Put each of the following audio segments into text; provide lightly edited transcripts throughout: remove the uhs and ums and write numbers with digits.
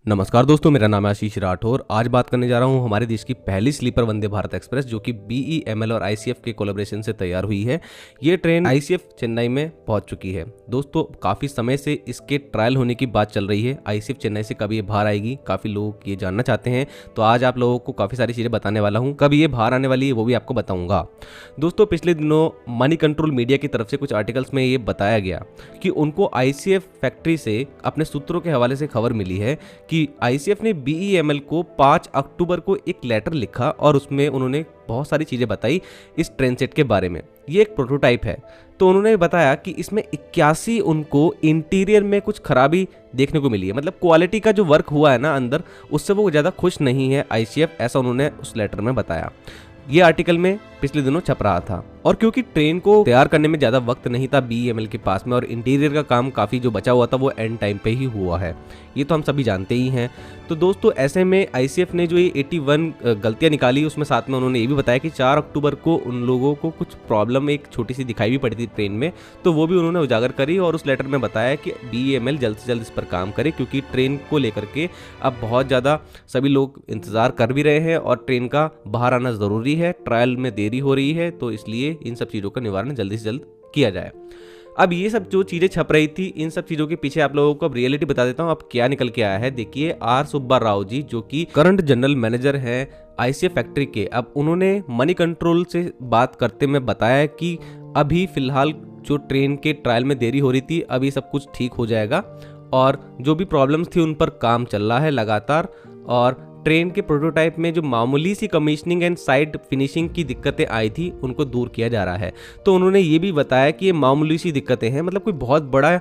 नमस्कार दोस्तों, मेरा नाम है आशीष राठौर। आज बात करने जा रहा हूं हमारे देश की पहली स्लीपर वंदे भारत एक्सप्रेस जो कि BEML और ICF के कोलैबोरेशन से तैयार हुई है। ये ट्रेन ICF चेन्नई में पहुंच चुकी है। दोस्तों, काफ़ी समय से इसके ट्रायल होने की बात चल रही है। ICF चेन्नई से कब ये बाहर आएगी, काफ़ी लोग ये जानना चाहते हैं। तो आज आप लोगों को काफ़ी सारी चीज़ें बताने वाला हूँ। कब ये बाहर आने वाली है वो भी आपको बताऊँगा। दोस्तों, पिछले दिनों मनी कंट्रोल मीडिया की तरफ से कुछ आर्टिकल्स में ये बताया गया कि उनको ICF फैक्ट्री से अपने सूत्रों के हवाले से खबर मिली है कि ICF ने BEML को 5 अक्टूबर को एक लेटर लिखा और उसमें उन्होंने बहुत सारी चीज़ें बताई इस ट्रेन सेट के बारे में। ये एक प्रोटोटाइप है, तो उन्होंने बताया कि इसमें 81 उनको इंटीरियर में कुछ खराबी देखने को मिली है। मतलब क्वालिटी का जो वर्क हुआ है ना अंदर, उससे वो ज़्यादा खुश नहीं है ICF, ऐसा उन्होंने उस लेटर में बताया। ये आर्टिकल में पिछले दिनों छप रहा था। और क्योंकि ट्रेन को तैयार करने में ज़्यादा वक्त नहीं था BEML के पास में, और इंटीरियर का काम काफ़ी जो बचा हुआ था वो एंड टाइम पे ही हुआ है, ये तो हम सभी जानते ही हैं। तो दोस्तों, ऐसे में ICF ने जो ये 81 गलतियां निकाली, उसमें साथ में उन्होंने ये भी बताया कि 4 अक्टूबर को उन लोगों को कुछ प्रॉब्लम एक छोटी सी दिखाई भी पड़ी थी ट्रेन में, तो वो भी उन्होंने उजागर करी और उस लेटर में बताया कि BEML जल्द से जल्द इस पर काम करे, क्योंकि ट्रेन को लेकर के अब बहुत ज़्यादा सभी लोग इंतज़ार कर भी रहे हैं और ट्रेन का बाहर आना ज़रूरी है। ट्रायल में देरी हो रही है, तो इसलिए इन सब चीज़ों का निवारण जल्दी से जल्द किया जाए। अब ये सब जो चीज़ें छप रही थी, इन सब चीज़ों के पीछे आप लोगों को अब रियलिटी बता देता हूँ अब क्या निकल के आया है। देखिए, R सुब्बा राव जी जो कि करंट जनरल मैनेजर हैं ICF फैक्ट्री के, अब उन्होंने मनी कंट्रोल से बात करते में बताया कि अभी फिलहाल जो ट्रेन के ट्रायल में देरी हो रही थी, अभी सब कुछ ठीक हो जाएगा और जो भी प्रॉब्लम्स थी उन पर काम चल रहा है लगातार, और ट्रेन के प्रोटोटाइप में जो मामूली सी कमीशनिंग एंड साइड फिनिशिंग की दिक्कतें आई थी उनको दूर किया जा रहा है। तो उन्होंने ये भी बताया कि ये मामूली सी दिक्कतें हैं, मतलब कोई बहुत बड़ा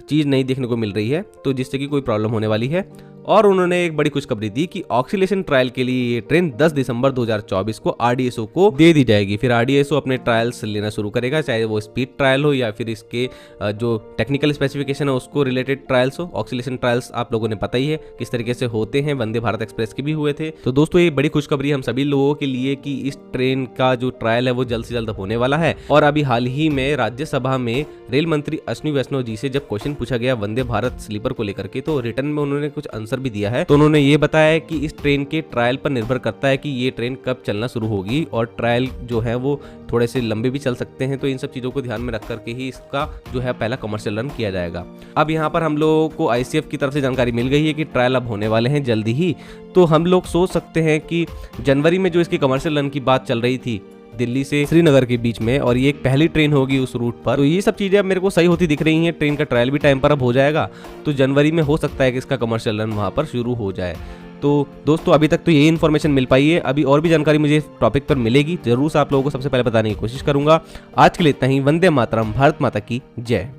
चीज़ नहीं देखने को मिल रही है, तो जिससे कि कोई प्रॉब्लम होने वाली है। और उन्होंने एक बड़ी खुशखबरी दी कि ऑक्सीलेशन ट्रायल के लिए ये ट्रेन 10 दिसंबर 2024 को RDSO को दे दी जाएगी। फिर RDSO अपने ट्रायल्स लेना शुरू करेगा, चाहे वो स्पीड ट्रायल हो या फिर इसके जो टेक्निकल स्पेसिफिकेशन है उसको रिलेटेड ट्रायल्स हो। ऑक्सीलेशन ट्रायल्स आप लोगों ने पता ही है किस तरीके से होते हैं, वंदे भारत एक्सप्रेस के भी हुए थे। तो दोस्तों, ये बड़ी खुशखबरी हम सभी लोगों के लिए कि इस ट्रेन का जो ट्रायल है वो जल्द से जल्द होने वाला है। और अभी हाल ही में राज्यसभा में रेल मंत्री अश्विनी वैष्णव जी से जब क्वेश्चन पूछा गया वंदे भारत स्लीपर को लेकर के, तो रिटर्न में उन्होंने कुछ आंसर भी दिया है। तो उन्होंने ये बताया कि इस ट्रेन के ट्रायल पर निर्भर करता है कि ये ट्रेन कब चलना शुरू होगी, और ट्रायल जो है वो थोड़े से लंबे भी चल सकते हैं। तो इन सब चीज़ों को ध्यान में रख करके ही इसका जो है पहला कमर्शियल रन किया जाएगा। अब यहाँ पर हम लोगों को ICF की तरफ से जानकारी मिल गई है कि ट्रायल अब होने वाले हैं जल्दी ही। तो हम लोग सोच सकते हैं कि जनवरी में जो इसकी कमर्शियल रन की बात चल रही थी दिल्ली से श्रीनगर के बीच में, और ये एक पहली ट्रेन होगी उस रूट पर, तो ये सब चीज़ें अब मेरे को सही होती दिख रही हैं। ट्रेन का ट्रायल भी टाइम पर अब हो जाएगा, तो जनवरी में हो सकता है कि इसका कमर्शियल रन वहाँ पर शुरू हो जाए। तो दोस्तों, अभी तक तो यही इन्फॉर्मेशन मिल पाई है। अभी और भी जानकारी मुझे इस टॉपिक पर मिलेगी, जरूर से आप लोगों को सबसे पहले बताने की कोशिश करूंगा। आज के लिए इतना ही। वंदे मातरम, भारत माता की जय।